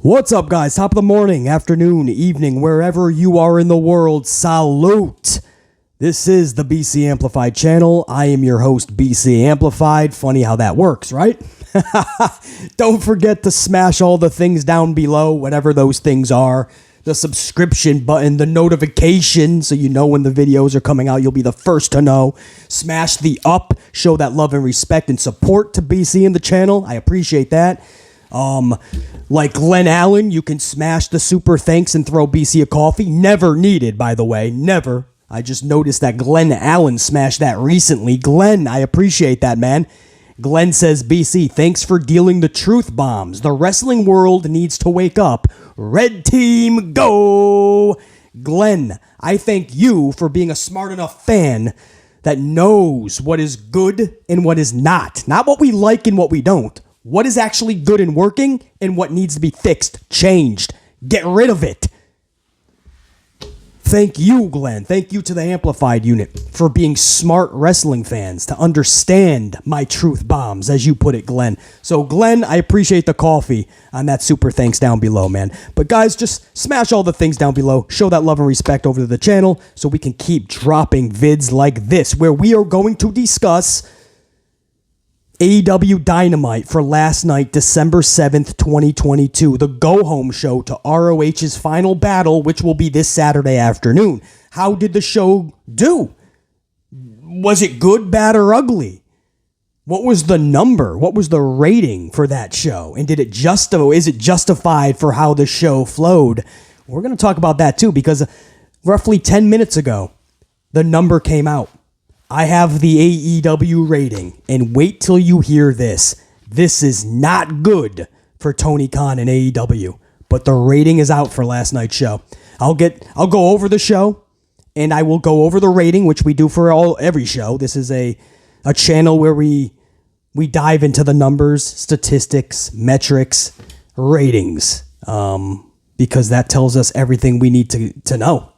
What's up, guys? Top of the morning, afternoon, evening, wherever you are in the world, salute! This is the BC Amplified channel. I am your host, BC Amplified. Funny how that works, right? Don't forget to smash all the things down below, whatever those things are. The subscription button, the notification, so you know when the videos are coming out. You'll be the first to know. Smash the up, show that love and respect and support to BC and the channel. I appreciate that. Like Glenn Allen, you can smash the super thanks and throw BC a coffee. Never needed, by the way. Never. I just noticed that Glenn Allen smashed that recently. Glenn, I appreciate that, man. Glenn says, BC, thanks for dealing the truth bombs. The wrestling world needs to wake up. Red team, go! Glenn, I thank you for being a smart enough fan that knows what is good and what is not. Not what we like and what we don't. What is actually good and working and what needs to be fixed, changed. Get rid of it. Thank you, Glenn. Thank you to the Amplified unit for being smart wrestling fans to understand my truth bombs, as you put it, Glenn. So, Glenn, I appreciate the coffee on that super thanks down below, man. But, guys, just smash all the things down below. Show that love and respect over to the channel so we can keep dropping vids like this, where we are going to discuss AEW Dynamite for last night, December 7th, 2022. The go-home show to ROH's Final Battle, which will be this Saturday afternoon. How did the show do? Was it good, bad, or ugly? What was the number? What was the rating for that show? And is it justified for how the show flowed? We're going to talk about that too, because roughly 10 minutes ago, the number came out. I have the AEW rating, and wait till you hear this. This is not good for Tony Khan and AEW, but the rating is out for last night's show. I'll go over the show, and I will go over the rating, which we do for every show. This is a channel where we dive into the numbers, statistics, metrics, ratings, because that tells us everything we need to know.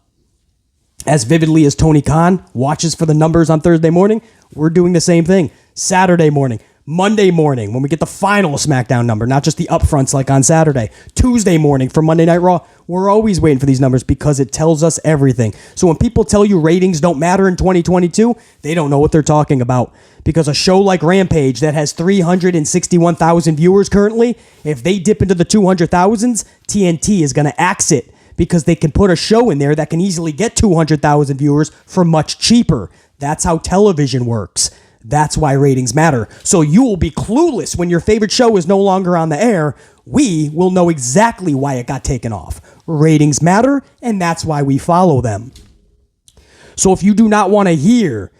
As vividly as Tony Khan watches for the numbers on Thursday morning, we're doing the same thing. Saturday morning, Monday morning, when we get the final SmackDown number, not just the upfronts like on Saturday. Tuesday morning for Monday Night Raw, we're always waiting for these numbers because it tells us everything. So when people tell you ratings don't matter in 2022, they don't know what they're talking about. Because a show like Rampage that has 361,000 viewers currently, if they dip into the 200,000s, TNT is going to axe it. Because they can put a show in there that can easily get 200,000 viewers for much cheaper. That's how television works. That's why ratings matter. So you will be clueless when your favorite show is no longer on the air. We will know exactly why it got taken off. Ratings matter, and that's why we follow them. So if you do not want to hear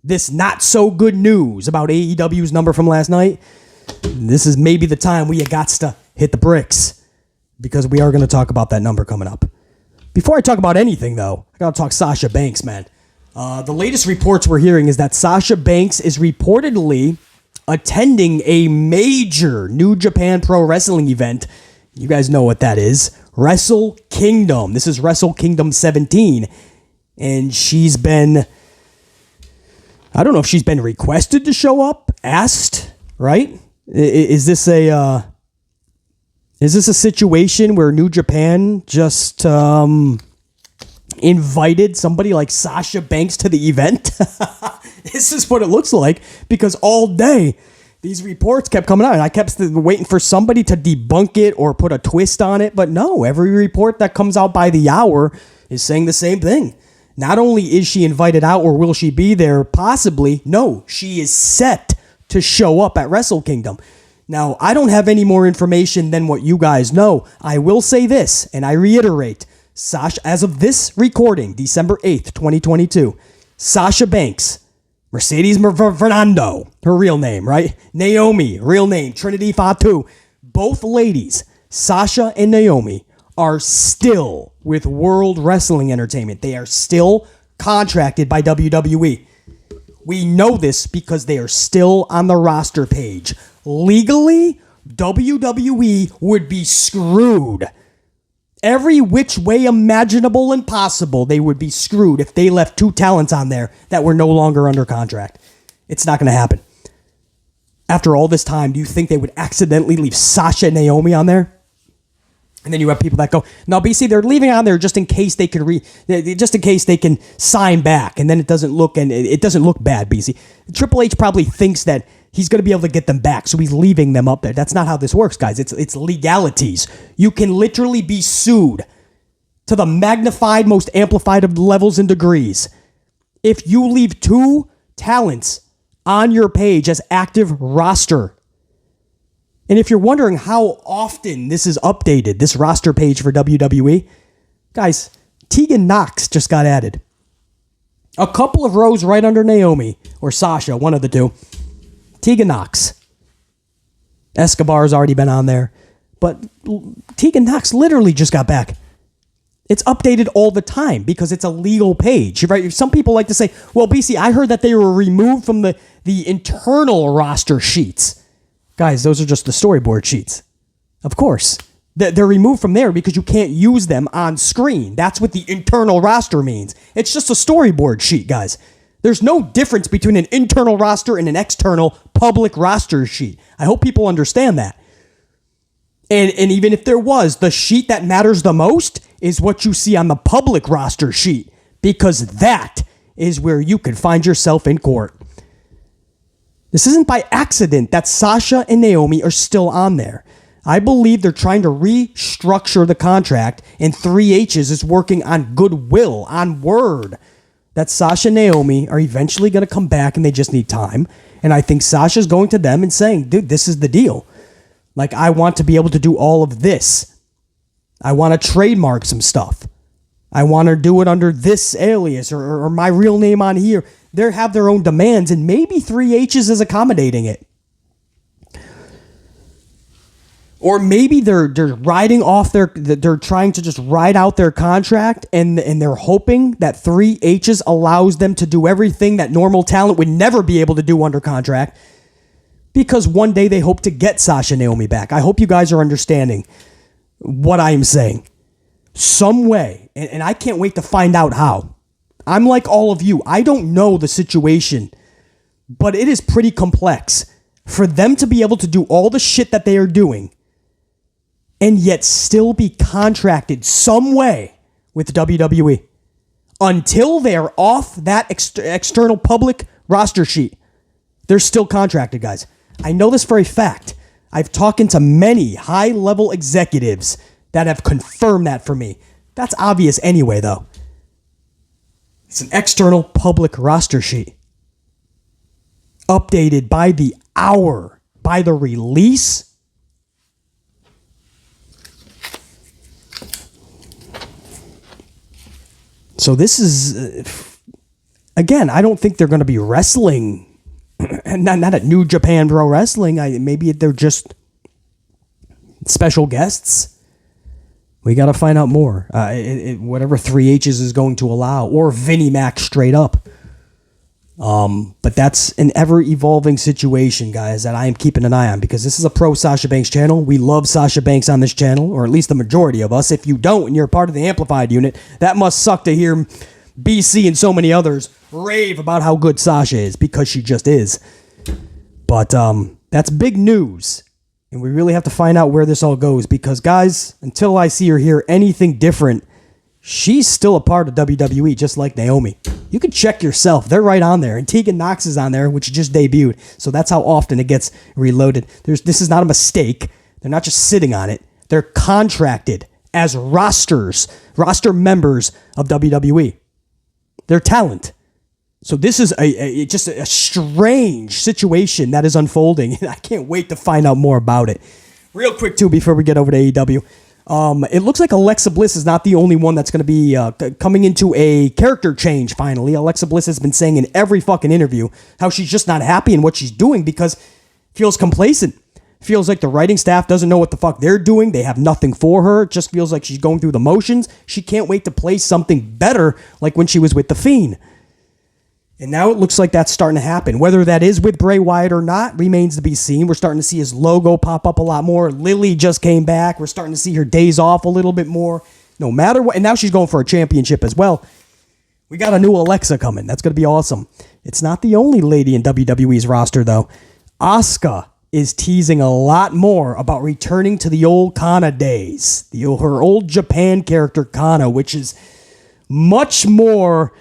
this not so good news about AEW's number from last night, this is maybe the time where you got to hit the bricks. Because we are going to talk about that number coming up. Before I talk about anything, though, I got to talk Sasha Banks, man. The latest reports we're hearing is that Sasha Banks is reportedly attending a major New Japan Pro Wrestling event. You guys know what that is. Wrestle Kingdom. This is Wrestle Kingdom 17. And she's been... I don't know if she's been requested to show up, asked, right? Is this a... Is this a situation where New Japan just invited somebody like Sasha Banks to the event? This is what it looks like, because all day these reports kept coming out, and I kept waiting for somebody to debunk it or put a twist on it, but no, every report that comes out by the hour is saying the same thing. Not only is she invited out or will she be there, possibly, no, she is set to show up at Wrestle Kingdom. Now, I don't have any more information than what you guys know. I will say this, and I reiterate, Sasha, as of this recording, December 8th, 2022, Sasha Banks, Mercedes Fernando, her real name, right? Naomi, real name, Trinity Fatu. Both ladies, Sasha and Naomi, are still with World Wrestling Entertainment. They are still contracted by WWE. We know this because they are still on the roster page. Legally, WWE would be screwed. Every which way imaginable and possible, they would be screwed if they left two talents on there that were no longer under contract. It's not going to happen. After all this time, do you think they would accidentally leave Sasha and Naomi on there? And then you have people that go, no, BC, they're leaving on there just in case they can sign back, and then it doesn't look bad, BC. Triple H probably thinks that he's going to be able to get them back, so he's leaving them up there. That's not how this works, guys. It's legalities. You can literally be sued to the magnified, most amplified of levels and degrees if you leave 2 talents on your page as active roster. And if you're wondering how often this is updated, this roster page for WWE, guys, Tegan Nox just got added. A couple of rows right under Naomi, or Sasha, one of the two. Tegan Nox. Escobar's already been on there. But Tegan Nox literally just got back. It's updated all the time because it's a legal page, right? Some people like to say, well, BC, I heard that they were removed from the internal roster sheets. Guys, those are just the storyboard sheets. Of course. They're removed from there because you can't use them on screen. That's what the internal roster means. It's just a storyboard sheet, guys. There's no difference between an internal roster and an external public roster sheet. I hope people understand that. And even if there was, the sheet that matters the most is what you see on the public roster sheet, because that is where you could find yourself in court. This isn't by accident that Sasha and Naomi are still on there. I believe they're trying to restructure the contract, and 3H's is working on goodwill, on word, that Sasha and Naomi are eventually going to come back and they just need time. And I think Sasha's going to them and saying, dude, this is the deal. Like, I want to be able to do all of this. I want to trademark some stuff. I want to do it under this alias or my real name on here. They have their own demands, and maybe 3H's is accommodating it. Or maybe they're riding off they're trying to just ride out their contract, and they're hoping that 3H's allows them to do everything that normal talent would never be able to do under contract, because one day they hope to get Sasha and Naomi back. I hope you guys are understanding what I am saying. Some way, and I can't wait to find out how. I'm like all of you. I don't know the situation, but it is pretty complex for them to be able to do all the shit that they are doing and yet still be contracted some way with WWE until they're off that external public roster sheet. They're still contracted, guys. I know this for a fact. I've talked to many high-level executives that have confirmed that for me. That's obvious anyway, though. It's an external public roster sheet. Updated by the hour, by the release. So this is, again, I don't think they're going to be wrestling, not at New Japan Pro Wrestling. Maybe they're just special guests. We got to find out more. Whatever 3H's is going to allow, or Vinnie Mac straight up. But that's an ever-evolving situation, guys, that I am keeping an eye on, because this is a pro Sasha Banks channel. We love Sasha Banks on this channel, or at least the majority of us. If you don't and you're part of the Amplified unit, that must suck to hear BC and so many others rave about how good Sasha is, because she just is. But that's big news. And we really have to find out where this all goes, because, guys, until I see or hear anything different, she's still a part of WWE, just like Naomi. You can check yourself. They're right on there. And Tegan Nox is on there, which just debuted. So that's how often it gets reloaded. This is not a mistake. They're not just sitting on it. They're contracted as roster members of WWE. They're talent. So this is just a strange situation that is unfolding, and I can't wait to find out more about it. Real quick, too, before we get over to AEW, it looks like Alexa Bliss is not the only one that's going to be coming into a character change, finally. Alexa Bliss has been saying in every fucking interview how she's just not happy in what she's doing because feels complacent. Feels like the writing staff doesn't know what the fuck they're doing. They have nothing for her. It just feels like she's going through the motions. She can't wait to play something better like when she was with The Fiend. And now it looks like that's starting to happen. Whether that is with Bray Wyatt or not remains to be seen. We're starting to see his logo pop up a lot more. Lily just came back. We're starting to see her days off a little bit more. No matter what. And now she's going for a championship as well. We got a new Alexa coming. That's going to be awesome. It's not the only lady in WWE's roster, though. Asuka is teasing a lot more about returning to the old Kana days. Her old Japan character Kana, which is much more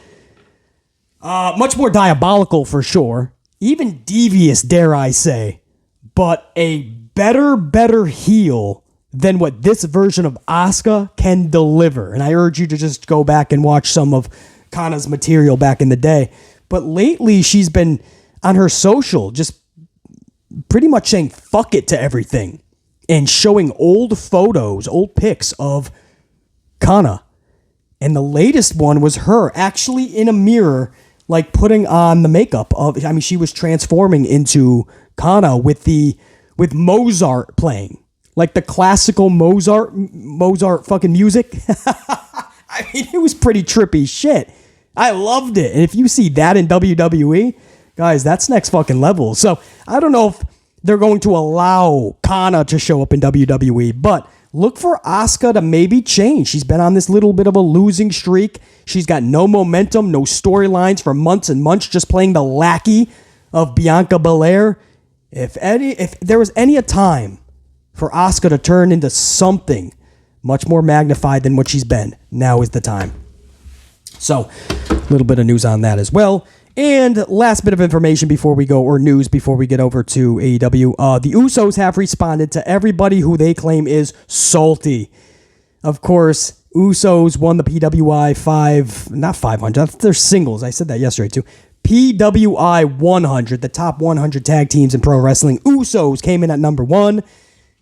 diabolical for sure. Even devious, dare I say. But a better heel than what this version of Asuka can deliver. And I urge you to just go back and watch some of Kana's material back in the day. But lately, she's been on her social just pretty much saying fuck it to everything and showing old photos, old pics of Kana. And the latest one was her actually in a mirror, like putting on the makeup of, I mean, she was transforming into Kana with Mozart playing, like the classical Mozart fucking music. I mean, it was pretty trippy shit. I loved it. And if you see that in WWE, guys, that's next fucking level. So I don't know if they're going to allow Kana to show up in WWE, but look for Asuka to maybe change. She's been on this little bit of a losing streak. She's got no momentum, no storylines for months and months, just playing the lackey of Bianca Belair. If there was any a time for Asuka to turn into something much more magnified than what she's been, now is the time. So, a little bit of news on that as well. And last bit of information before we go, or news before we get over to AEW. The Usos have responded to everybody who they claim is salty. Of course, Usos won the PWI 500, that's their singles. I said that yesterday too. PWI 100, the top 100 tag teams in pro wrestling. Usos came in at number 1.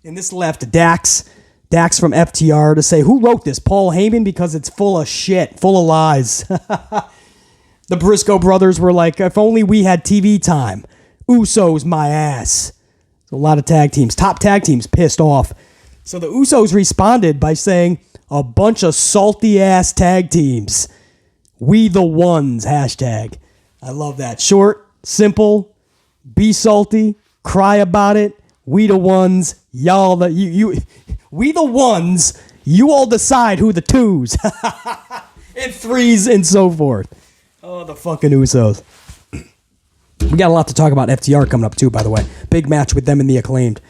And this left Dax from FTR to say, who wrote this? Paul Heyman? Because it's full of shit, full of lies. The Briscoe brothers were like, if only we had TV time. Usos, my ass. A lot of tag teams, top tag teams pissed off. So the Usos responded by saying, a bunch of salty ass tag teams. We the ones, hashtag. I love that. Short, simple, be salty, cry about it. We the ones, y'all we the ones, you all decide who the twos and threes and so forth. Oh, the fucking Usos. We got a lot to talk about FTR coming up too, by the way. Big match with them and the Acclaimed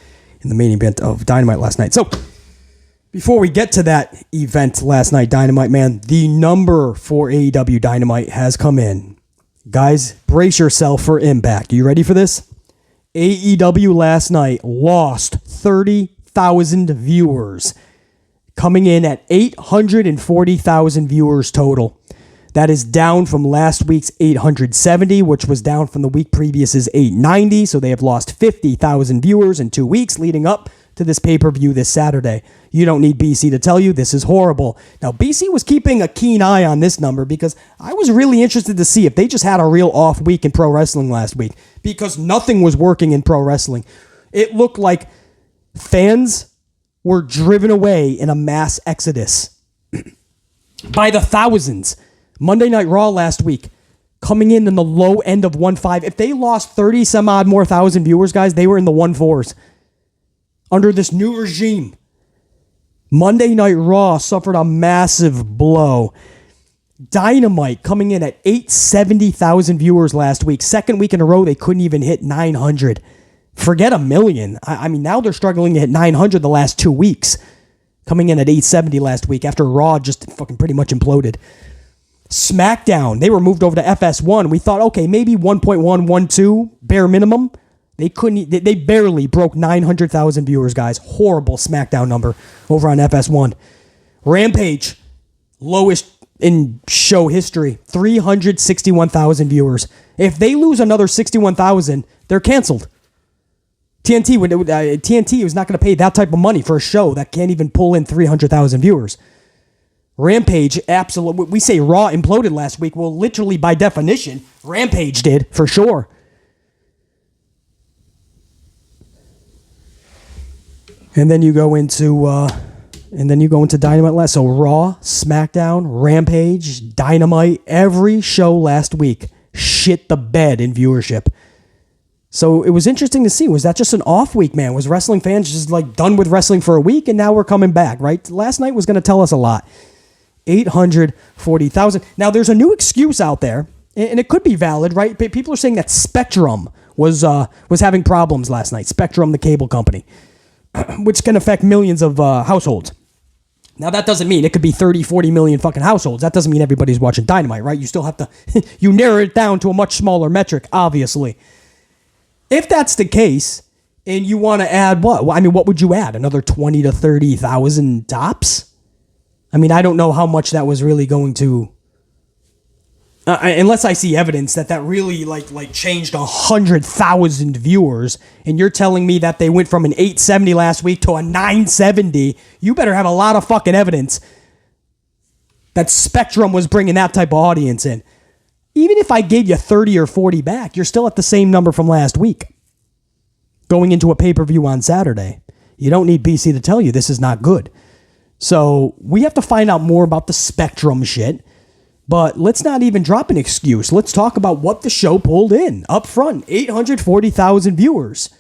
in the main event of Dynamite last night. So, before we get to that event last night, Dynamite, man, the number for AEW Dynamite has come in. Guys, brace yourself for impact. Are you ready for this? AEW last night lost 30,000 viewers, coming in at 840,000 viewers total. That is down from last week's 870, which was down from the week previous's 890. So they have lost 50,000 viewers in 2 weeks leading up to this pay-per-view this Saturday. You don't need BC to tell you this is horrible. Now, BC was keeping a keen eye on this number because I was really interested to see if they just had a real off week in pro wrestling last week because nothing was working in pro wrestling. It looked like fans were driven away in a mass exodus by the thousands. Monday Night Raw last week, coming in the low end of 1.5. If they lost 30 some odd more thousand viewers, guys, they were in the 1.4s. Under this new regime, Monday Night Raw suffered a massive blow. Dynamite coming in at 870,000 viewers last week. Second week in a row, they couldn't even hit 900. Forget a million. I mean, now they're struggling to hit 900 the last 2 weeks. Coming in at 870 last week after Raw just fucking pretty much imploded. SmackDown, they were moved over to FS1. We thought, okay, maybe 1.112, bare minimum. They barely broke 900,000 viewers, guys. Horrible SmackDown number over on FS1. Rampage, lowest in show history, 361,000 viewers. If they lose another 61,000, they're canceled. TNT was not going to pay that type of money for a show that can't even pull in 300,000 viewers. Rampage, absolutely. We say Raw imploded last week. Well, literally by definition, Rampage did for sure. And then you go into Dynamite last. So Raw, SmackDown, Rampage, Dynamite, every show last week shit the bed in viewership. So it was interesting to see. Was that just an off week, man? Was wrestling fans just like done with wrestling for a week and now we're coming back, right? Last night was going to tell us a lot. 840,000. Now, there's a new excuse out there, and it could be valid, right? People are saying that Spectrum was having problems last night. Spectrum, the cable company, which can affect millions of households. Now, that doesn't mean it could be 30, 40 million fucking households. That doesn't mean everybody's watching Dynamite, right? You still have to, you narrow it down to a much smaller metric, obviously. If that's the case, and you want to add what? I mean, what would you add? Another 20 to 30,000 tops? I mean, I don't know how much that was really going to... unless I see evidence that really like changed 100,000 viewers, and you're telling me that they went from an 870 last week to a 970, you better have a lot of fucking evidence that Spectrum was bringing that type of audience in. Even if I gave you 30 or 40 back, you're still at the same number from last week. Going into a pay-per-view on Saturday, you don't need BC to tell you this is not good. So we have to find out more about the Spectrum shit. But let's not even drop an excuse. Let's talk about what the show pulled in. Up front, 840,000 viewers.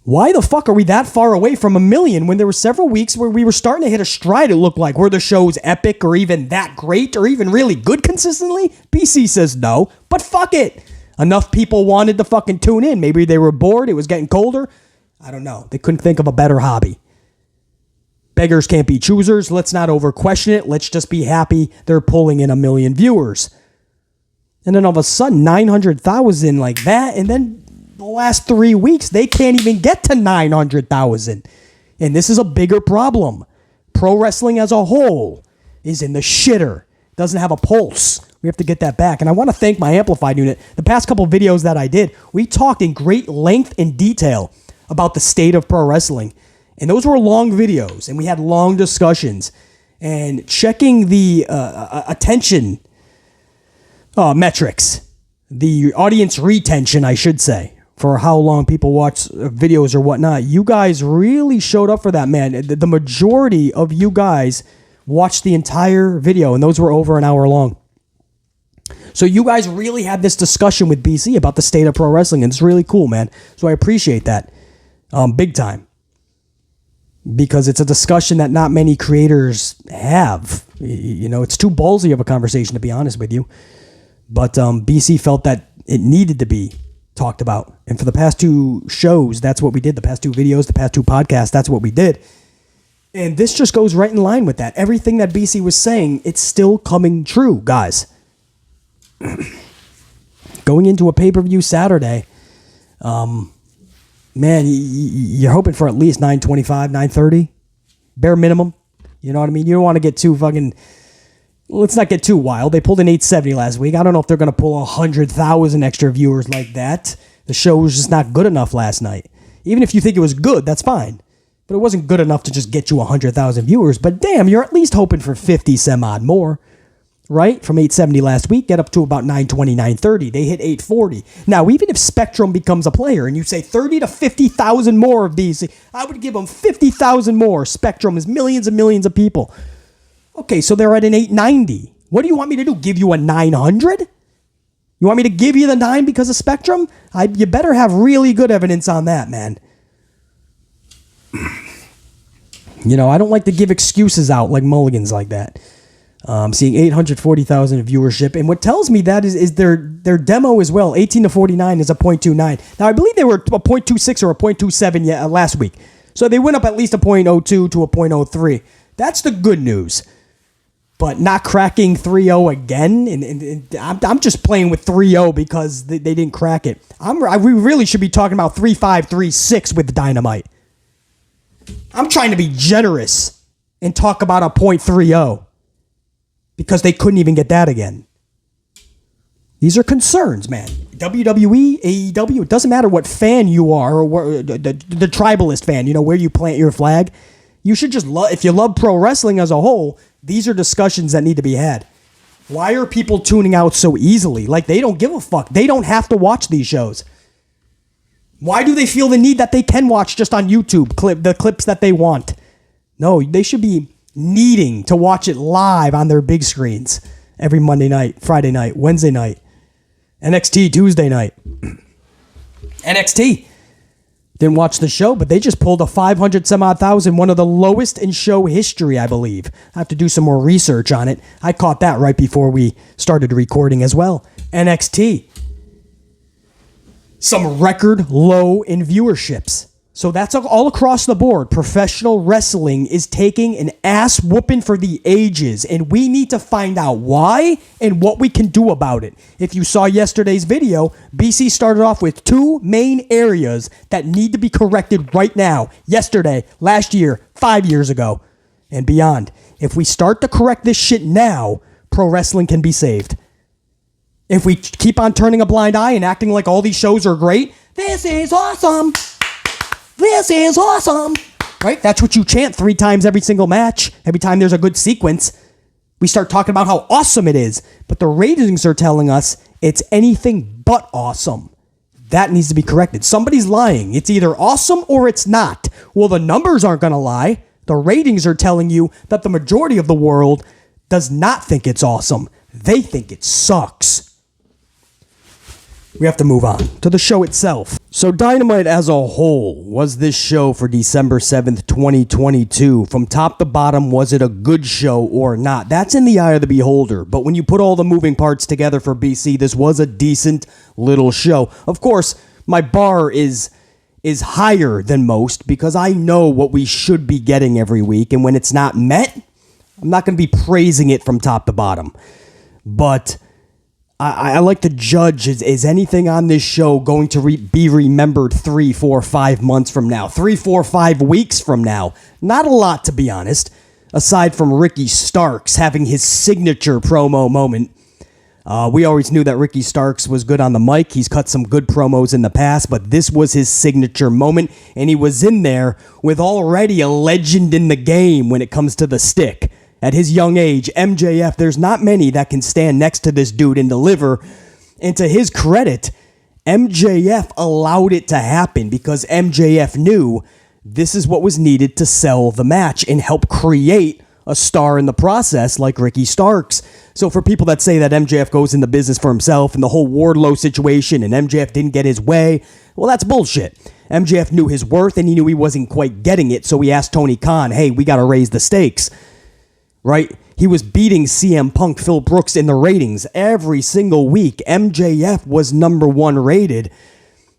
Why the fuck are we that far away from 1 million when there were several weeks where we were starting to hit a stride, it looked like? Were the shows epic or even that great or even really good consistently? BC says no, but fuck it. Enough people wanted to fucking tune in. Maybe they were bored. It was getting colder. I don't know. They couldn't think of a better hobby. Beggars can't be choosers. Let's not over question it. Let's just be happy they're pulling in 1 million viewers. And then all of a sudden, 900,000 like that. And then the last 3 weeks, they can't even get to 900,000. And this is a bigger problem. Pro wrestling as a whole is in the shitter. Doesn't have a pulse. We have to get that back. And I want to thank my Amplified unit. The past couple videos that I did, we talked in great length and detail about the state of pro wrestling. And those were long videos, and we had long discussions. And checking the attention metrics, the audience retention, I should say, for how long people watch videos or whatnot, you guys really showed up for that, man. The majority of you guys watched the entire video, and those were over an hour long. So you guys really had this discussion with BC about the state of pro wrestling, and it's really cool, man. So I appreciate that big time. Because it's a discussion that not many creators have. You know, it's too ballsy of a conversation, to be honest with you. But BC felt that it needed to be talked about. And for the past 2 shows, that's what we did. The past 2 videos, the past 2 podcasts, that's what we did. And this just goes right in line with that. Everything that BC was saying, it's still coming true, guys. Going into a pay-per-view Saturday, man, you're hoping for at least 925, 930, bare minimum. You know what I mean? You don't want to get too fucking... Let's not get too wild. They pulled an 870 last week. I don't know if they're going to pull 100,000 extra viewers like that. The show was just not good enough last night. Even if you think it was good, that's fine. But it wasn't good enough to just get you 100,000 viewers. But damn, you're at least hoping for 50 some odd more. Right? From 870 last week, get up to about 920, 930. They hit 840. Now, even if Spectrum becomes a player and you say 30 to 50,000 more of these, I would give them 50,000 more. Spectrum is millions and millions of people. Okay, so they're at an 890. What do you want me to do? Give you a 900? You want me to give you the 9 because of Spectrum? You better have really good evidence on that, man. You know, I don't like to give excuses out like mulligans like that. Seeing 840,000 viewership. And what tells me that is their demo as well. 18 to 49 is a 0.29. Now, I believe they were a 0.26 or a 0.27 last week. So they went up at least a 0.02 to a 0.03. That's the good news. But not cracking 3.0 again, and I'm just playing with 3.0 because they didn't crack it. We really should be talking about 3.5, 3.6 with Dynamite. I'm trying to be generous and talk about a 0.30 because they couldn't even get that again. These are concerns, man. WWE, AEW, it doesn't matter what fan you are or the tribalist fan, you know, where you plant your flag. You should just love, if you love pro wrestling as a whole, these are discussions that need to be had. Why are people tuning out so easily? Like, they don't give a fuck. They don't have to watch these shows. Why do they feel the need that they can watch just on YouTube the clips that they want? No, they should be needing to watch it live on their big screens every Monday night, Friday night, Wednesday night, NXT Tuesday night. NXT didn't watch the show, but they just pulled a 500 some odd thousand, one of the lowest in show history, I believe. I have to do some more research on it. I caught that right before we started recording as well. NXT. some record low in viewerships. So that's all across the board. Professional wrestling is taking an ass whooping for the ages, and we need to find out why and what we can do about it. If you saw yesterday's video, BC started off with 2 main areas that need to be corrected right now, yesterday, last year, 5 years ago, and beyond. If we start to correct this shit now, pro wrestling can be saved. If we keep on turning a blind eye and acting like all these shows are great, this is awesome. This is awesome. Right? That's what you chant 3 times every single match. Every time there's a good sequence, we start talking about how awesome it is. But the ratings are telling us it's anything but awesome. That needs to be corrected. Somebody's lying. It's either awesome or it's not. Well, the numbers aren't going to lie. The ratings are telling you that the majority of the world does not think it's awesome. They think it sucks. We have to move on to the show itself. So Dynamite as a whole, was this show for December 7th, 2022? From top to bottom, was it a good show or not? That's in the eye of the beholder. But when you put all the moving parts together for BC, this was a decent little show. Of course, my bar is higher than most because I know what we should be getting every week. And when it's not met, I'm not going to be praising it from top to bottom. But I like to judge, is anything on this show going to be remembered 3, 4, 5 months from now? 3, 4, 5 weeks from now? Not a lot, to be honest, aside from Ricky Starks having his signature promo moment. We always knew that Ricky Starks was good on the mic. He's cut some good promos in the past, but this was his signature moment, and he was in there with already a legend in the game when it comes to the stick. At his young age, MJF, there's not many that can stand next to this dude and deliver. And to his credit, MJF allowed it to happen because MJF knew this is what was needed to sell the match and help create a star in the process like Ricky Starks. So for people that say that MJF goes in the business for himself and the whole Wardlow situation and MJF didn't get his way, well, that's bullshit. MJF knew his worth and he knew he wasn't quite getting it, so he asked Tony Khan, hey, we got to raise the stakes. Right? He was beating CM Punk, Phil Brooks in the ratings every single week. MJF was number 1 rated.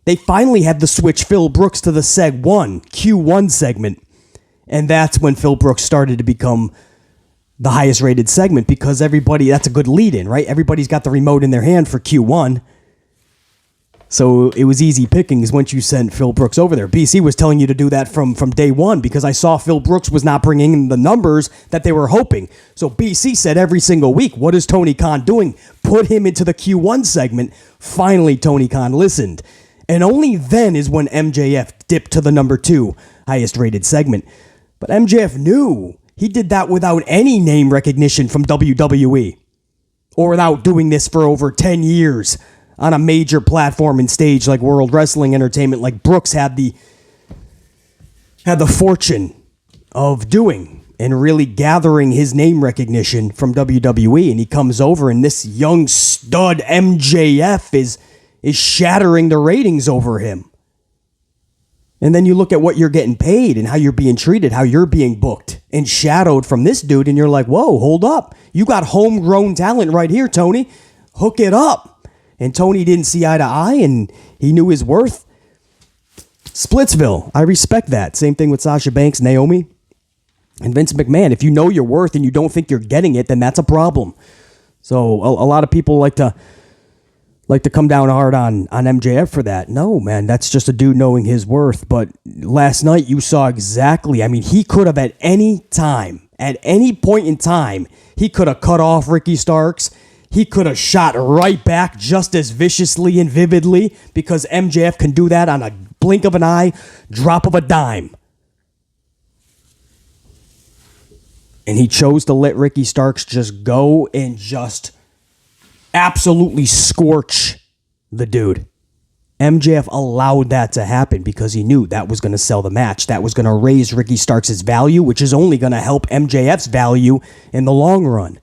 They finally had to switch Phil Brooks to the Q1 segment. And that's when Phil Brooks started to become the highest rated segment because that's a good lead in, right? Everybody's got the remote in their hand for Q1. So it was easy pickings once you sent Phil Brooks over there. BC was telling you to do that from day one because I saw Phil Brooks was not bringing in the numbers that they were hoping. So BC said every single week, what is Tony Khan doing? Put him into the Q1 segment. Finally, Tony Khan listened. And only then is when MJF dipped to the number 2 highest rated segment. But MJF knew he did that without any name recognition from WWE or without doing this for over 10 years. On a major platform and stage like World Wrestling Entertainment, like Brooks had the fortune of doing and really gathering his name recognition from WWE. And he comes over and this young stud MJF is shattering the ratings over him. And then you look at what you're getting paid and how you're being treated, how you're being booked and shadowed from this dude. And you're like, whoa, hold up. You got homegrown talent right here, Tony. Hook it up. And Tony didn't see eye to eye, and he knew his worth. Splitsville, I respect that. Same thing with Sasha Banks, Naomi, and Vince McMahon. If you know your worth and you don't think you're getting it, then that's a problem. So a lot of people like to come down hard on MJF for that. No, man, that's just a dude knowing his worth. But last night you saw exactly. I mean, he could have at any time, at any point in time, he could have cut off Ricky Starks. He could have shot right back just as viciously and vividly because MJF can do that on a blink of an eye, drop of a dime. And he chose to let Ricky Starks just go and just absolutely scorch the dude. MJF allowed that to happen because he knew that was going to sell the match. That was going to raise Ricky Starks' value, which is only going to help MJF's value in the long run.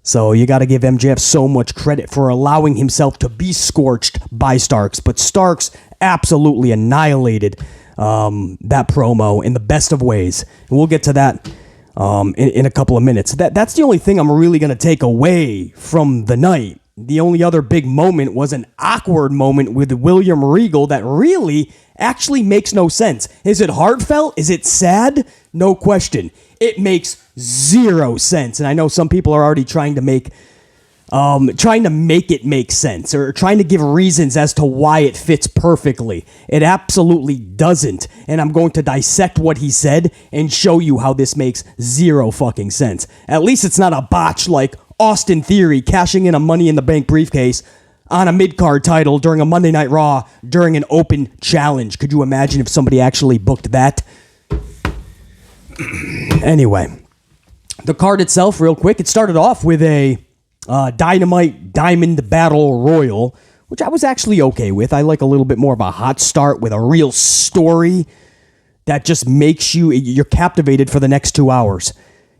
So you got to give MJF so much credit for allowing himself to be scorched by Starks. But Starks absolutely annihilated that promo in the best of ways. And we'll get to that in a couple of minutes. That's the only thing I'm really going to take away from the night the only other big moment was an awkward moment with William Regal that really actually makes no sense. Is it heartfelt? Is it sad? No question. It makes zero sense. And I know some people are already trying to make it make sense or trying to give reasons as to why it fits perfectly. It absolutely doesn't. And I'm going to dissect what he said and show you how this makes zero fucking sense. At least it's not a botch like Austin Theory cashing in a Money in the Bank briefcase on a mid-card title during a Monday Night Raw during an open challenge. Could you imagine if somebody actually booked that? Anyway, the card itself, real quick, it started off with a Dynamite Diamond Battle Royal, which I was actually okay with. I like a little bit more of a hot start with a real story that just makes you're captivated for the next 2 hours.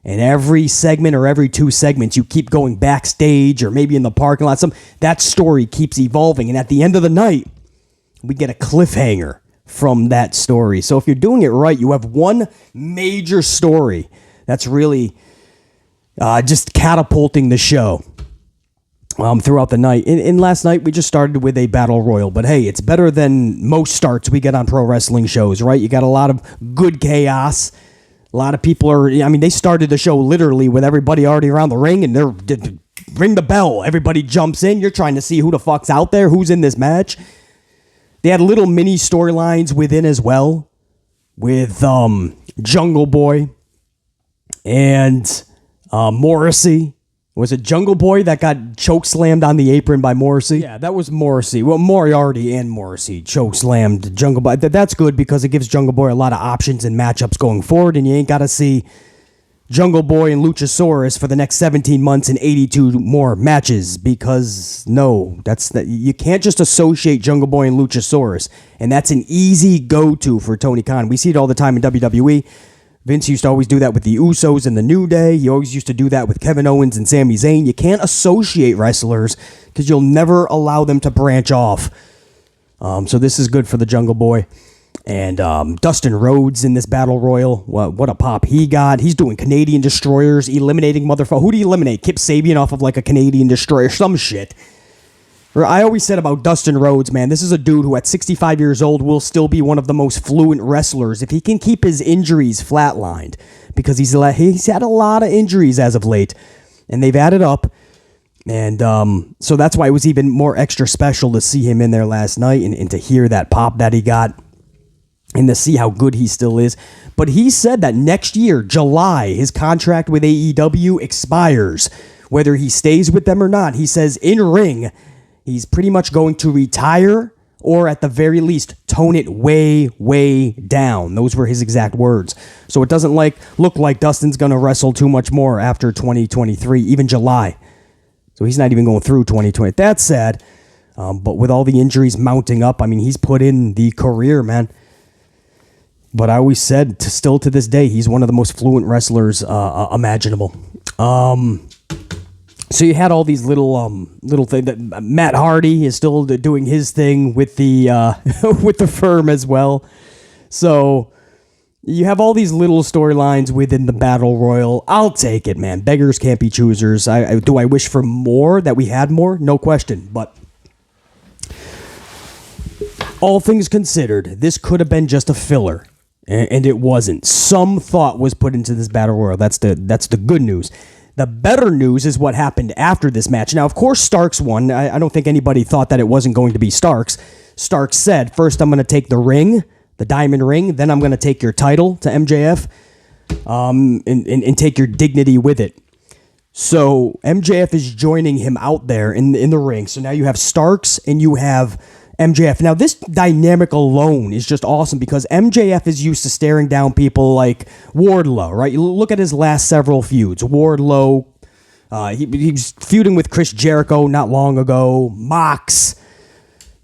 And every segment or every 2 segments, you keep going backstage or maybe in the parking lot. That story keeps evolving. And at the end of the night, we get a cliffhanger from that story. So if you're doing it right, you have one major story that's really just catapulting the show throughout the night. And last night, we just started with a battle royal. But hey, it's better than most starts we get on pro wrestling shows, right? You got a lot of good chaos. A lot of people they started the show literally with everybody already around the ring, and they're ring the bell. Everybody jumps in. You're trying to see who the fuck's out there, who's in this match. They had little mini storylines within as well with Jungle Boy and Morrissey. Was it Jungle Boy that got chokeslammed on the apron by Morrissey? Yeah, that was Morrissey. Well, Moriarty and Morrissey chokeslammed Jungle Boy. That's good because it gives Jungle Boy a lot of options and matchups going forward, and you ain't got to see Jungle Boy and Luchasaurus for the next 17 months and 82 more matches because, no, you can't just associate Jungle Boy and Luchasaurus, and that's an easy go-to for Tony Khan. We see it all the time in WWE. Vince used to always do that with the Usos and the New Day. He always used to do that with Kevin Owens and Sami Zayn. You can't associate wrestlers because you'll never allow them to branch off. So this is good for the Jungle Boy. And Dustin Rhodes in this battle royal. What a pop he got. He's doing Canadian Destroyers, eliminating motherfucker. Who do you eliminate? Kip Sabian off of like a Canadian Destroyer, some shit. I always said about Dustin Rhodes, man, this is a dude who at 65 years old will still be one of the most fluent wrestlers if he can keep his injuries flatlined, because he's had a lot of injuries as of late, and they've added up, and so that's why it was even more extra special to see him in there last night and to hear that pop that he got and to see how good he still is. But he said that next year, July, his contract with AEW expires, whether he stays with them or not. He says in ring, he's pretty much going to retire or at the very least tone it way, way down. Those were his exact words. So it doesn't look like Dustin's going to wrestle too much more after 2023, even July. So he's not even going through 2020. That's sad. But with all the injuries mounting up, he's put in the career, man. But I always said, still to this day, he's one of the most fluent wrestlers imaginable. So you had all these little things that Matt Hardy is still doing his thing with the with the firm as well. So you have all these little storylines within the battle royal. I'll take it, man. Beggars can't be choosers. Do I wish for more, that we had more? No question. But all things considered, this could have been just a filler, and it wasn't. Some thought was put into this battle royal. That's the good news. The better news is what happened after this match. Now, of course, Starks won. I don't think anybody thought that it wasn't going to be Starks. Starks said, first I'm going to take the ring, the diamond ring, then I'm going to take your title to MJF, and take your dignity with it. So MJF is joining him out there in the ring. So now you have Starks and you have MJF. Now, this dynamic alone is just awesome because MJF is used to staring down people like Wardlow, right? You look at his last several feuds. Wardlow, he was feuding with Chris Jericho not long ago. Mox.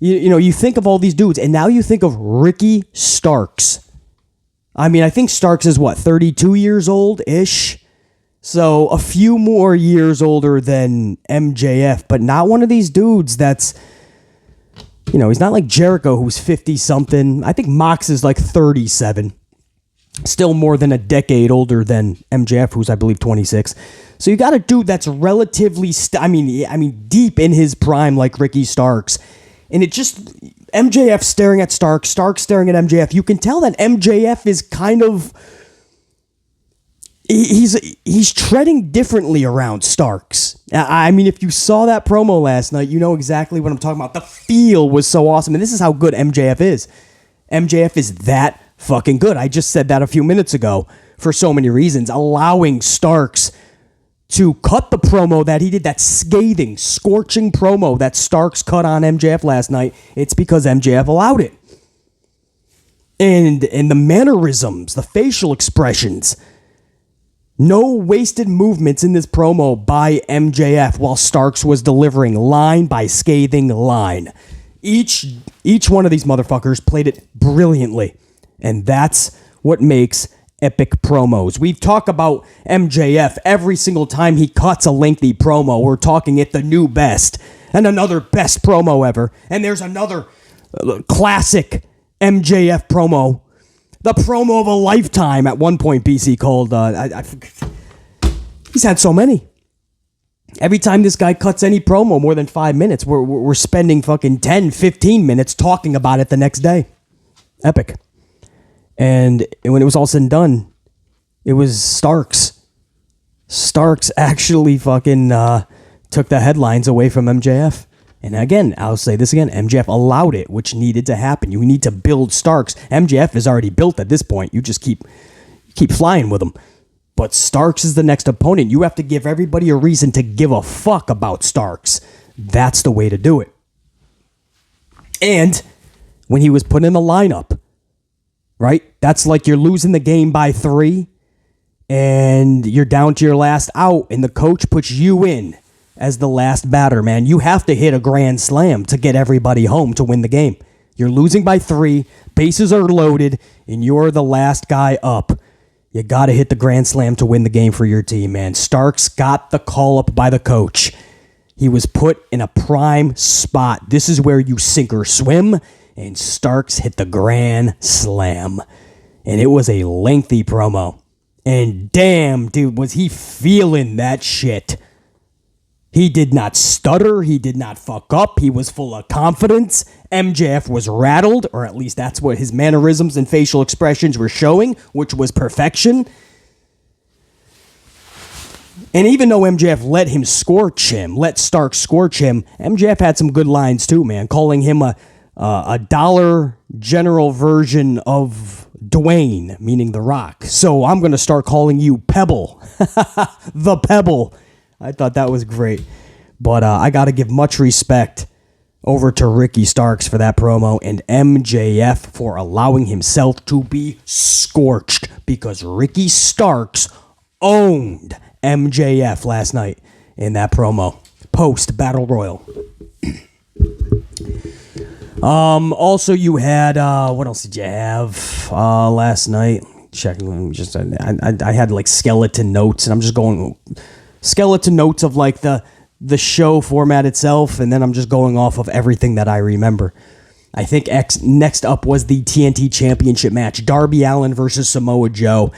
You think of all these dudes, and now you think of Ricky Starks. I think Starks is, 32 years old-ish? So a few more years older than MJF, but not one of these dudes that's... he's not like Jericho, who's 50-something. I think Mox is like 37. Still more than a decade older than MJF, who's I believe 26. So you got a dude that's relatively, deep in his prime, like Ricky Starks, and it just MJF staring at Starks, Starks staring at MJF. You can tell that MJF is kind of he's treading differently around Starks. I mean, if you saw that promo last night, you know exactly what I'm talking about. The feel was so awesome, and this is how good MJF is. MJF is that fucking good. I just said that a few minutes ago for so many reasons. Allowing Starks to cut the promo that he did, that scathing, scorching promo that Starks cut on MJF last night, it's because MJF allowed it. And the mannerisms, the facial expressions, no wasted movements in this promo by MJF while Starks was delivering line by scathing line. Each one of these motherfuckers played it brilliantly. And that's what makes epic promos. We've talked about MJF every single time he cuts a lengthy promo. We're talking it the new best and another best promo ever. And there's another classic MJF promo. The promo of a lifetime at one point, BC called. He's had so many. Every time this guy cuts any promo more than 5 minutes, we're spending fucking 10, 15 minutes talking about it the next day. Epic. And when it was all said and done, it was Starks. Starks actually fucking took the headlines away from MJF. And again, I'll say this again, MJF allowed it, which needed to happen. You need to build Starks. MJF is already built at this point. You just keep flying with him. But Starks is the next opponent. You have to give everybody a reason to give a fuck about Starks. That's the way to do it. And when he was put in the lineup, right? That's like you're losing the game by 3 and you're down to your last out and the coach puts you in as the last batter, man. You have to hit a grand slam to get everybody home to win the game. You're losing by 3, bases are loaded, and you're the last guy up. You got to hit the grand slam to win the game for your team, man. Starks got the call up by the coach. He was put in a prime spot. This is where you sink or swim, and Starks hit the grand slam. And it was a lengthy promo. And damn, dude, was he feeling that shit. He did not stutter. He did not fuck up. He was full of confidence. MJF was rattled, or at least that's what his mannerisms and facial expressions were showing, which was perfection. And even though MJF let Stark scorch him, MJF had some good lines too, man, calling him a dollar general version of Dwayne, meaning The Rock. So I'm going to start calling you Pebble. The Pebble. I thought that was great. But I got to give much respect over to Ricky Starks for that promo and MJF for allowing himself to be scorched, because Ricky Starks owned MJF last night in that promo post Battle Royal. Also, you had what else did you have last night? Checking, I had like skeleton notes, and I'm just going skeleton notes of like the show format itself, and then I'm just going off of everything that I remember. I think next up was the TNT Championship match, Darby Allin versus Samoa Joe.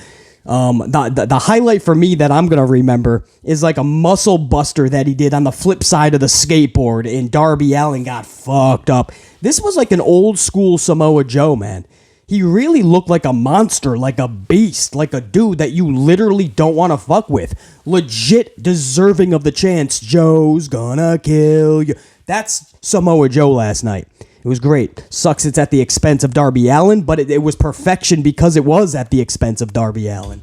The highlight for me that I'm gonna remember is like a muscle buster that he did on the flip side of the skateboard, and Darby Allin got fucked up. This was like an old school Samoa Joe, man. He really looked like a monster, like a beast, like a dude that you literally don't want to fuck with. Legit deserving of the chance, Joe's gonna kill you. That's Samoa Joe last night. It was great. Sucks it's at the expense of Darby Allin, but it was perfection because it was at the expense of Darby Allin.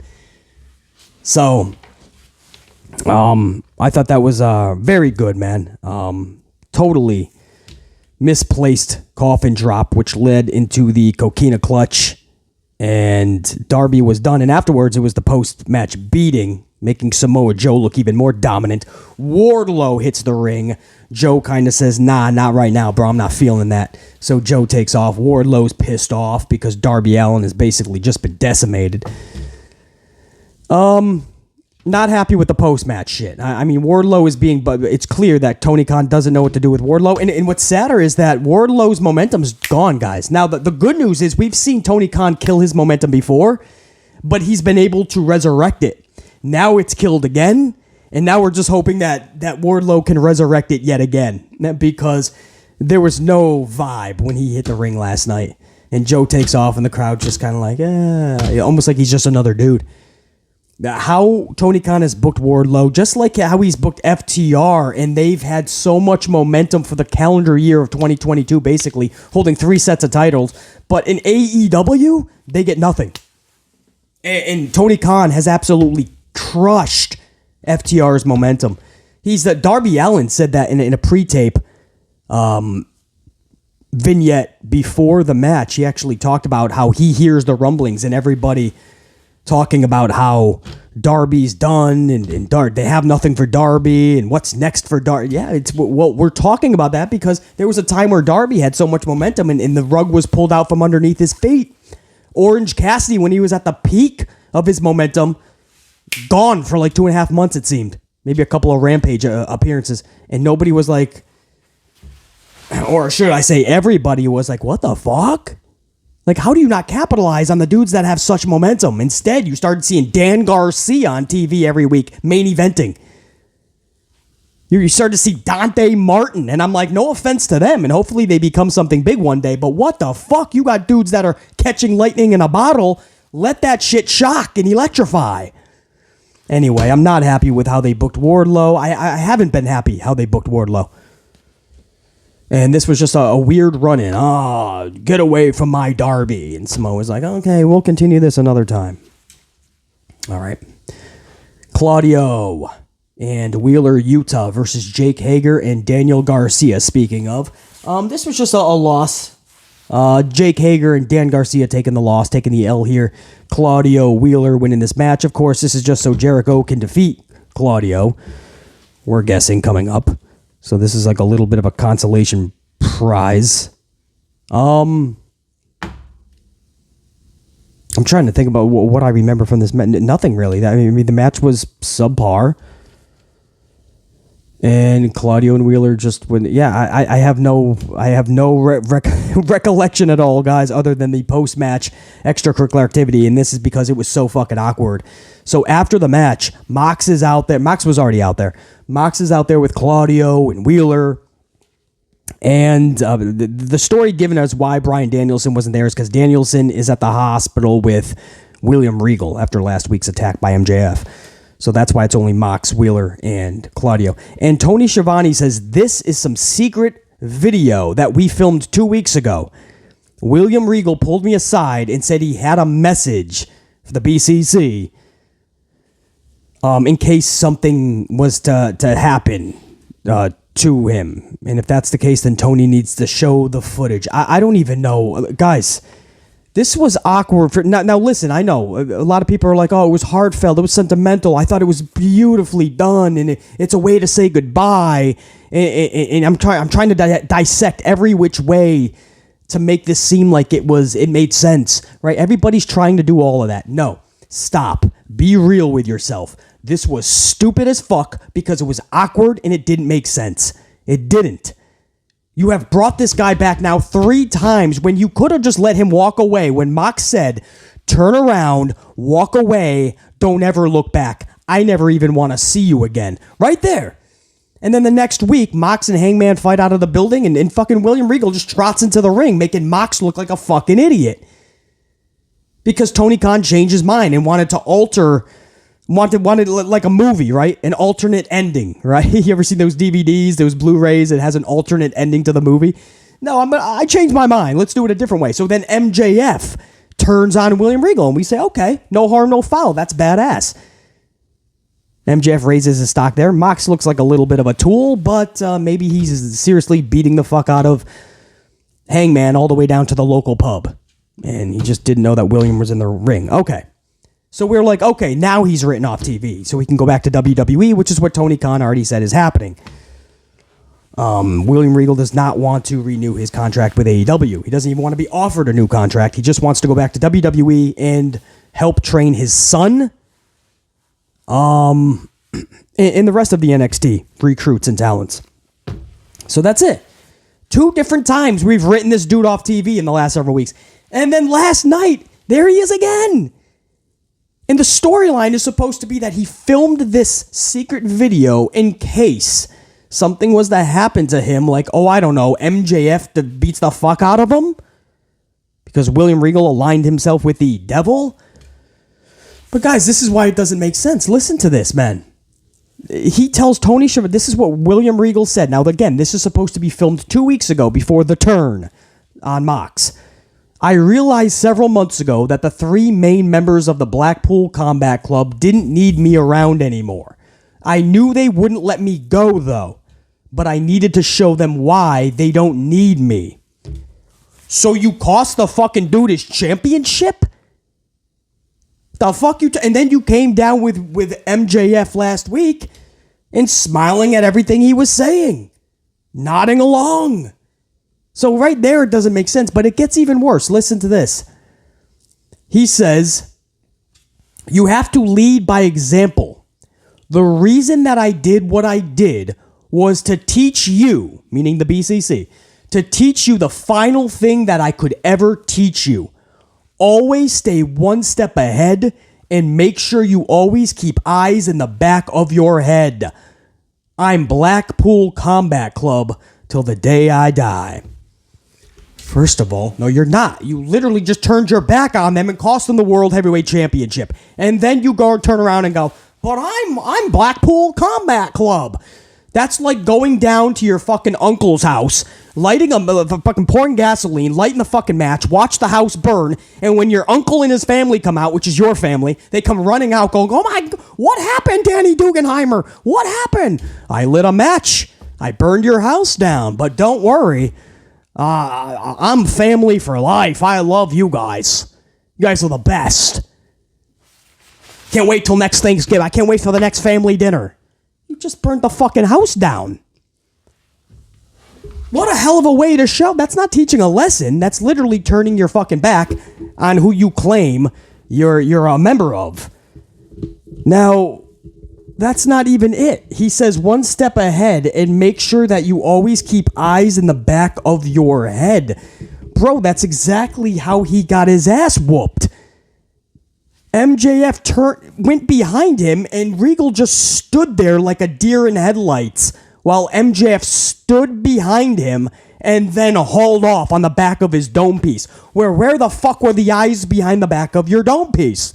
So, I thought that was very good, man. Totally misplaced coffin drop, which led into the Coquina clutch, and Darby was done. And afterwards, it was the post-match beating, making Samoa Joe look even more dominant. Wardlow hits the ring. Joe kind of says, nah, not right now, bro. I'm not feeling that. So Joe takes off. Wardlow's pissed off because Darby Allin has basically just been decimated. Not happy with the post-match shit. I mean, Wardlow is being... But it's clear that Tony Khan doesn't know what to do with Wardlow. And what's sadder is that Wardlow's momentum's gone, guys. Now, the good news is we've seen Tony Khan kill his momentum before. but he's been able to resurrect it. Now it's killed again, and now we're just hoping that Wardlow can resurrect it yet again, because there was no vibe when he hit the ring last night. And Joe takes off, and the crowd just kind of like, almost like he's just another dude. How Tony Khan has booked Wardlow, just like how he's booked FTR, and they've had so much momentum for the calendar year of 2022, basically, holding 3 sets of titles. But in AEW, they get nothing. And Tony Khan has absolutely crushed FTR's momentum. Darby Allin said that in a pre-tape vignette before the match. He actually talked about how he hears the rumblings and everybody talking about how Darby's done and they have nothing for Darby and what's next for Darby. Yeah, we're talking about that because there was a time where Darby had so much momentum and the rug was pulled out from underneath his feet. Orange Cassidy, when he was at the peak of his momentum, gone for like 2.5 months, it seemed. Maybe a couple of Rampage appearances. And nobody was like, or should I say everybody was like, what the fuck? Like, how do you not capitalize on the dudes that have such momentum? Instead, you started seeing Dan Garcia on TV every week, main eventing. You started to see Dante Martin, and I'm like, no offense to them, and hopefully they become something big one day, but what the fuck? You got dudes that are catching lightning in a bottle. Let that shit shock and electrify. Anyway, I'm not happy with how they booked Wardlow. I haven't been happy how they booked Wardlow. And this was just a weird run-in. Get away from my Darby. And Samoa's like, okay, we'll continue this another time. All right. Claudio and Wheeler Yuta versus Jake Hager and Daniel Garcia, speaking of. This was just a loss. Jake Hager and Dan Garcia taking the loss, taking the L here. Claudio Wheeler winning this match. Of course, this is just so Jericho can defeat Claudio. We're guessing coming up. So this is like a little bit of a consolation prize. I'm trying to think about what I remember from this match. Nothing really. I mean, the match was subpar. And Claudio and Wheeler just went. Yeah, I have no recollection at all, guys, other than the post-match extracurricular activity. And this is because it was so fucking awkward. So after the match, Mox is out there. Mox was already out there. Mox is out there with Claudio and Wheeler. And the story given us why Bryan Danielson wasn't there is because Danielson is at the hospital with William Regal after last week's attack by MJF. So that's why it's only Mox, Wheeler, and Claudio. And Tony Schiavone says, this is some secret video that we filmed 2 weeks ago. William Regal pulled me aside and said he had a message for the BCC in case something was to happen to him. And if that's the case, then Tony needs to show the footage. I don't even know. Guys, this was awkward. Now, listen, I know a lot of people are like, oh, it was heartfelt. It was sentimental. I thought it was beautifully done. And it's a way to say goodbye. And I'm trying to dissect every which way to make this seem like it made sense, right? Everybody's trying to do all of that. No, stop. Be real with yourself. This was stupid as fuck because it was awkward and it didn't make sense. It didn't. You have brought this guy back now 3 times when you could have just let him walk away. When Mox said, turn around, walk away, don't ever look back. I never even want to see you again. Right there. And then the next week, Mox and Hangman fight out of the building and fucking William Regal just trots into the ring, making Mox look like a fucking idiot. Because Tony Khan changed his mind and wanted to alter... Wanted like a movie, right? An alternate ending, right? You ever seen those DVDs, those Blu-rays? It has an alternate ending to the movie. No, I changed my mind. Let's do it a different way. So then MJF turns on William Regal, and we say, okay, no harm, no foul. That's badass. MJF raises his stock there. Mox looks like a little bit of a tool, but maybe he's seriously beating the fuck out of Hangman all the way down to the local pub. And he just didn't know that William was in the ring. Okay. So we're like, okay, now he's written off TV, so he can go back to WWE, which is what Tony Khan already said is happening. William Regal does not want to renew his contract with AEW. He doesn't even want to be offered a new contract. He just wants to go back to WWE and help train his son, and the rest of the NXT recruits and talents. So that's it. 2 different times we've written this dude off TV in the last several weeks. And then last night, there he is again. And the storyline is supposed to be that he filmed this secret video in case something was to happen to him, like, oh, I don't know, MJF beats the fuck out of him because William Regal aligned himself with the devil. But guys, this is why it doesn't make sense. Listen to this, man. He tells Tony Schiavone, this is what William Regal said. Now, again, this is supposed to be filmed 2 weeks ago before the turn on Mox. I realized several months ago that the 3 main members of the Blackpool Combat Club didn't need me around anymore. I knew they wouldn't let me go, though, but I needed to show them why they don't need me. So you cost the fucking dude his championship? The fuck you... and then you came down with MJF last week and smiling at everything he was saying. Nodding along. So right there, it doesn't make sense, but it gets even worse. Listen to this. He says, you have to lead by example. The reason that I did what I did was to teach you, meaning the BCC, to teach you the final thing that I could ever teach you. Always stay one step ahead and make sure you always keep eyes in the back of your head. I'm Blackpool Combat Club till the day I die. First of all, no, you're not. You literally just turned your back on them and cost them the World Heavyweight Championship. And then you go turn around and go, but I'm Blackpool Combat Club. That's like going down to your fucking uncle's house, lighting fucking pouring gasoline, lighting the fucking match, watch the house burn, and when your uncle and his family come out, which is your family, they come running out going, oh my, what happened, Danny Dugenheimer? What happened? I lit a match. I burned your house down, but don't worry. I'm family for life. I love you guys. You guys are the best. Can't wait till next Thanksgiving. I can't wait for the next family dinner. You just burnt the fucking house down. What a hell of a way to show. That's not teaching a lesson. That's literally turning your fucking back on who you claim you're a member of. Now, that's not even it. He says one step ahead and make sure that you always keep eyes in the back of your head. Bro, that's exactly how he got his ass whooped. MJF went behind him and Regal just stood there like a deer in headlights while MJF stood behind him and then hauled off on the back of his dome piece. Where the fuck were the eyes behind the back of your dome piece?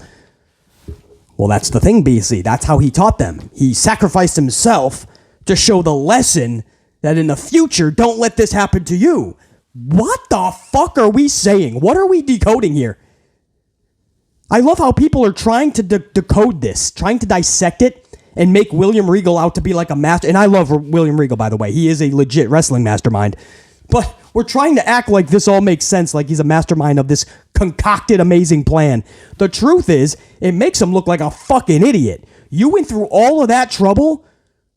Well, that's the thing, BC. That's how he taught them. He sacrificed himself to show the lesson that in the future, don't let this happen to you. What the fuck are we saying? What are we decoding here? I love how people are trying to decode this, trying to dissect it and make William Regal out to be like a master. And I love William Regal, by the way. He is a legit wrestling mastermind. But we're trying to act like this all makes sense, like he's a mastermind of this concocted amazing plan. The truth is, it makes him look like a fucking idiot. You went through all of that trouble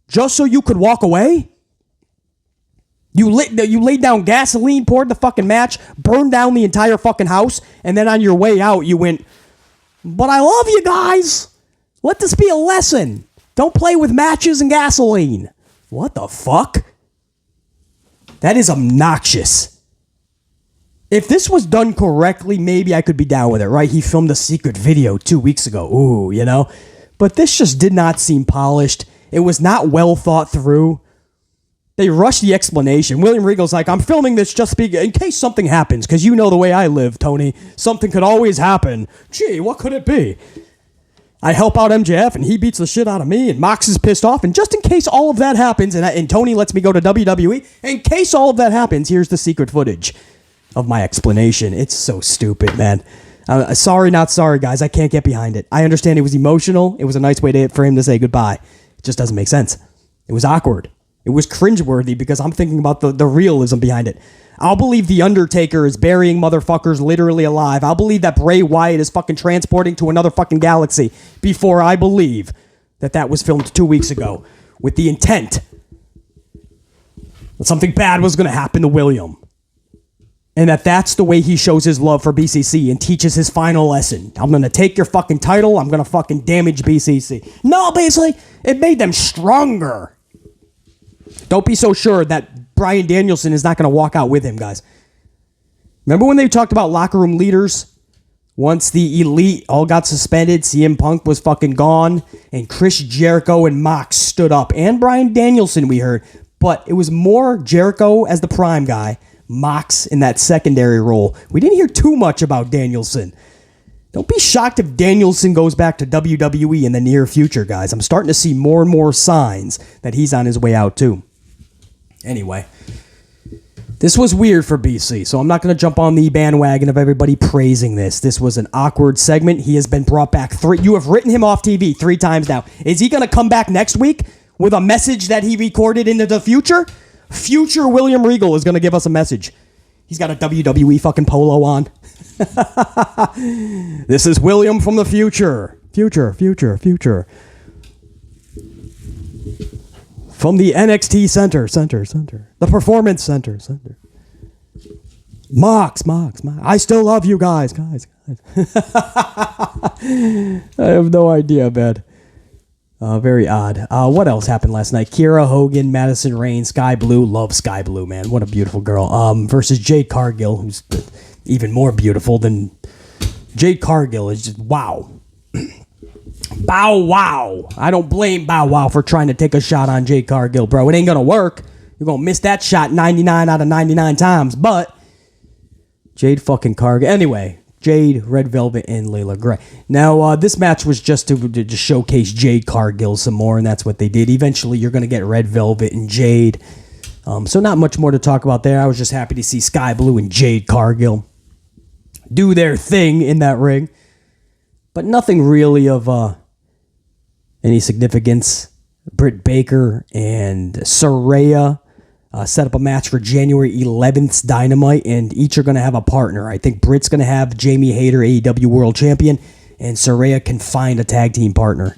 just so you could walk away? You laid down gasoline, poured the fucking match, burned down the entire fucking house, and then on your way out, you went, but I love you guys. Let this be a lesson. Don't play with matches and gasoline. What the fuck? That is obnoxious. If this was done correctly, maybe I could be down with it, right? He filmed a secret video 2 weeks ago. Ooh, you know? But this just did not seem polished. It was not well thought through. They rushed the explanation. William Regal's like, I'm filming this just in case something happens, because you know the way I live, Tony. Something could always happen. Gee, what could it be? I help out MJF, and he beats the shit out of me, and Mox is pissed off, and just in case all of that happens, and Tony lets me go to WWE, in case all of that happens, here's the secret footage of my explanation. It's so stupid, man. Sorry, not sorry, guys. I can't get behind it. I understand it was emotional. It was a nice way for him to say goodbye. It just doesn't make sense. It was awkward. It was cringeworthy because I'm thinking about the realism behind it. I'll believe The Undertaker is burying motherfuckers literally alive. I'll believe that Bray Wyatt is fucking transporting to another fucking galaxy before I believe that was filmed 2 weeks ago with the intent that something bad was going to happen to William. And that's the way he shows his love for BCC and teaches his final lesson. I'm going to take your fucking title. I'm going to fucking damage BCC. No, basically, it made them stronger. Don't be so sure that Bryan Danielson is not going to walk out with him, guys. Remember when they talked about locker room leaders? Once the Elite all got suspended, CM Punk was fucking gone, and Chris Jericho and Mox stood up. And Bryan Danielson, we heard. But it was more Jericho as the prime guy, Mox in that secondary role. We didn't hear too much about Danielson. Don't be shocked if Danielson goes back to WWE in the near future, guys. I'm starting to see more and more signs that he's on his way out, too. Anyway, this was weird for BC, so I'm not going to jump on the bandwagon of everybody praising this. This was an awkward segment. He has been brought back You have written him off TV 3 times now. Is he going to come back next week with a message that he recorded into the future? Future William Regal is going to give us a message. He's got a WWE fucking polo on. This is William from the future. Future. From the NXT Center. The Performance Center. Mox. I still love you guys. I have no idea, man. Very odd. What else happened last night? Kiera Hogan, Madison Rayne, Sky Blue. Love Sky Blue, man. What a beautiful girl. Versus Jade Cargill, who's even more beautiful than... Jade Cargill is just wow. Bow Wow. I don't blame Bow Wow for trying to take a shot on Jade Cargill, bro. It ain't going to work. You're going to miss that shot 99 out of 99 times, but Jade fucking Cargill. Anyway, Jade, Red Velvet, and Layla Gray. Now, this match was just to showcase Jade Cargill some more, and that's what they did. Eventually, you're going to get Red Velvet and Jade. So not much more to talk about there. I was just happy to see Sky Blue and Jade Cargill do their thing in that ring. But nothing really of any significance. Britt Baker and Saraya set up a match for January 11th's Dynamite, and each are going to have a partner. I think Britt's going to have Jamie Hayter, AEW World Champion, and Saraya can find a tag team partner.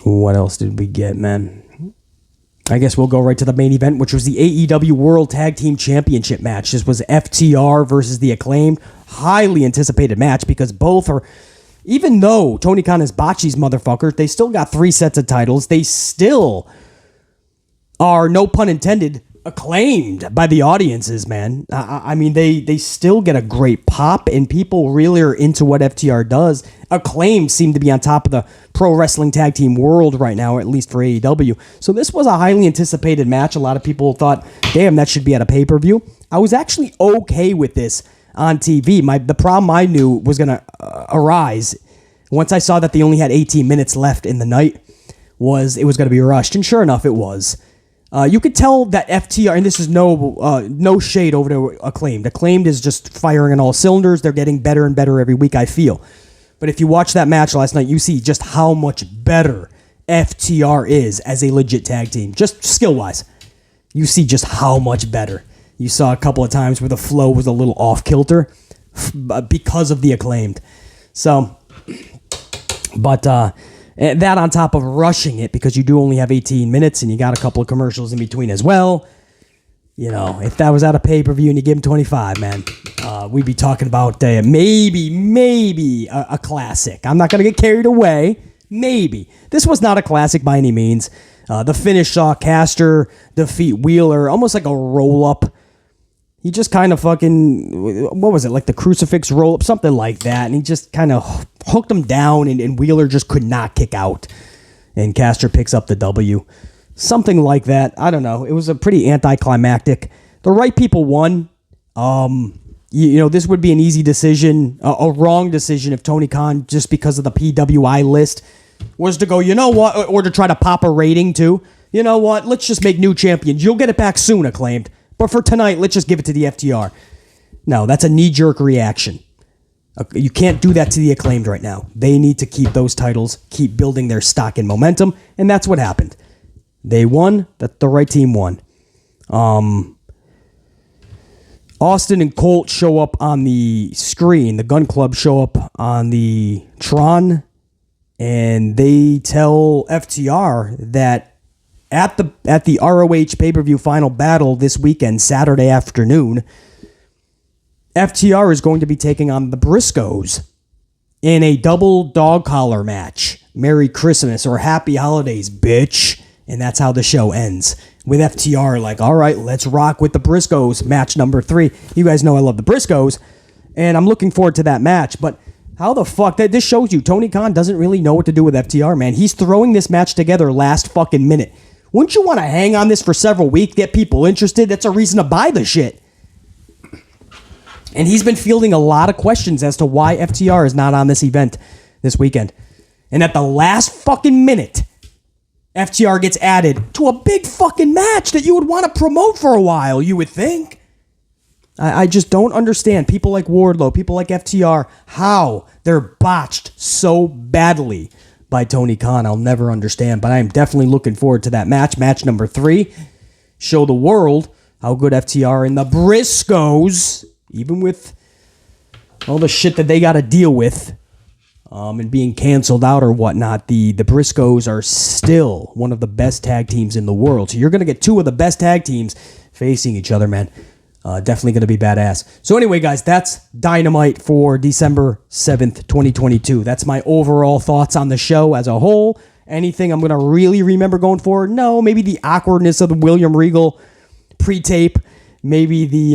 What else did we get, man? I guess we'll go right to the main event, which was the AEW World Tag Team Championship match. This was FTR versus The Acclaimed. Highly anticipated match because both are, even though Tony Khan is botched motherfuckers, they still got 3 sets of titles. They still are, no pun intended, acclaimed by the audiences, man. I mean, they still get a great pop, and people really are into what FTR does. Acclaim seem to be on top of the pro wrestling tag team world right now, at least for AEW. So this was a highly anticipated match. A lot of people thought, damn, that should be at a pay-per-view. I was actually okay with this on TV. The problem I knew was going to arise once I saw that they only had 18 minutes left in the night was it was going to be rushed, and sure enough, it was. You could tell that FTR, and this is no shade over to Acclaimed. Acclaimed is just firing on all cylinders. They're getting better and better every week, I feel. But if you watch that match last night, you see just how much better FTR is as a legit tag team. Just skill-wise. You see just how much better. You saw a couple of times where the flow was a little off-kilter because of the Acclaimed. So, but that on top of rushing it because you do only have 18 minutes and you got a couple of commercials in between as well. You know, if that was at a pay-per-view and you give him 25, man, we'd be talking about maybe a classic. I'm not going to get carried away. Maybe. This was not a classic by any means. The finish saw Caster defeat Wheeler, almost like a roll-up. He just kind of fucking, what was it, like the crucifix roll-up, something like that. And he just kind of hooked him down, and Wheeler just could not kick out. And Caster picks up the W. Something like that. I don't know. It was a pretty anticlimactic. The right people won. You know, this would be an easy decision, a wrong decision if Tony Khan, just because of the PWI list, was to go, you know what, or to try to pop a rating too. You know what, let's just make new champions. You'll get it back soon, Acclaimed. But for tonight, let's just give it to the FTR. No, that's a knee-jerk reaction. You can't do that to the Acclaimed right now. They need to keep those titles, keep building their stock and momentum, and that's what happened. They won. That the right team won. Austin and Colt show up on the screen. The Gun Club show up on the Tron, and they tell FTR that at the ROH pay-per-view final battle this weekend, Saturday afternoon, FTR is going to be taking on the Briscos in a double dog collar match. Merry Christmas or Happy Holidays, bitch. And that's how the show ends. With FTR like, all right, let's rock with the Briscos, match number 3. You guys know I love the Briscos, and I'm looking forward to that match. But how the fuck, this shows you Tony Khan doesn't really know what to do with FTR, man. He's throwing this match together last fucking minute. Wouldn't you want to hang on this for several weeks, get people interested? That's a reason to buy the shit. And he's been fielding a lot of questions as to why FTR is not on this event this weekend. And at the last fucking minute, FTR gets added to a big fucking match that you would want to promote for a while, you would think. I just don't understand people like Wardlow, people like FTR, how they're botched so badly by Tony Khan. I'll never understand, but I am definitely looking forward to that match. Match number 3. Show the world how good FTR and the Briscos, even with all the shit that they got to deal with, and being canceled out or whatnot, the Briscos are still one of the best tag teams in the world. So you're going to get 2 of the best tag teams facing each other, man. Definitely going to be badass. So anyway, guys, that's Dynamite for December 7th, 2022. That's my overall thoughts on the show as a whole. Anything I'm going to really remember going forward? No, maybe the awkwardness of the William Regal pre-tape. Maybe the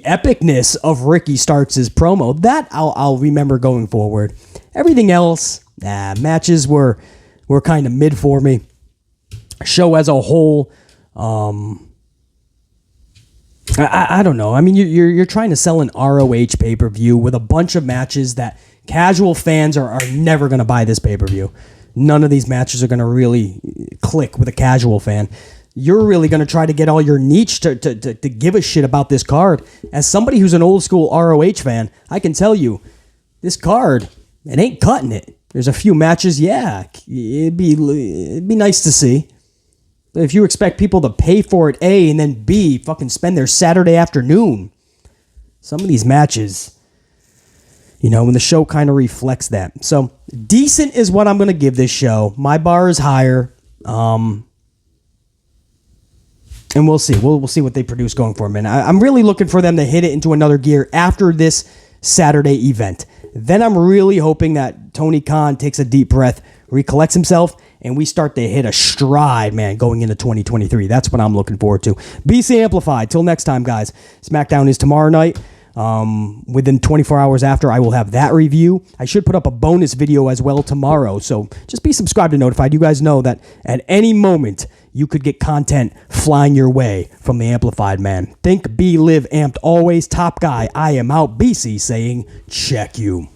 epicness of Ricky Starks' promo. That I'll remember going forward. Everything else, matches were kind of mid for me. Show as a whole, I don't know. I mean, you're trying to sell an ROH pay-per-view with a bunch of matches that casual fans are never going to buy this pay-per-view. None of these matches are going to really click with a casual fan. You're really going to try to get all your niche to give a shit about this card. As somebody who's an old school ROH fan, I can tell you, this card, it ain't cutting it. There's a few matches, yeah, it'd be nice to see. But if you expect people to pay for it, A, and then B, fucking spend their Saturday afternoon, some of these matches, when the show kind of reflects that. So, decent is what I'm going to give this show. My bar is higher. And we'll see. We'll see what they produce going forward, man. I'm really looking for them to hit it into another gear after this Saturday event. Then I'm really hoping that Tony Khan takes a deep breath, recollects himself, and we start to hit a stride, man, going into 2023. That's what I'm looking forward to. BC Amplified. Till next time, guys. SmackDown is tomorrow night. Within 24 hours after, I will have that review. I should put up a bonus video as well tomorrow, so just be subscribed and notified. You guys know that at any moment, you could get content flying your way from the Amplified man. Think, be, live, amped, always. Top guy, I am out. BC saying, check you.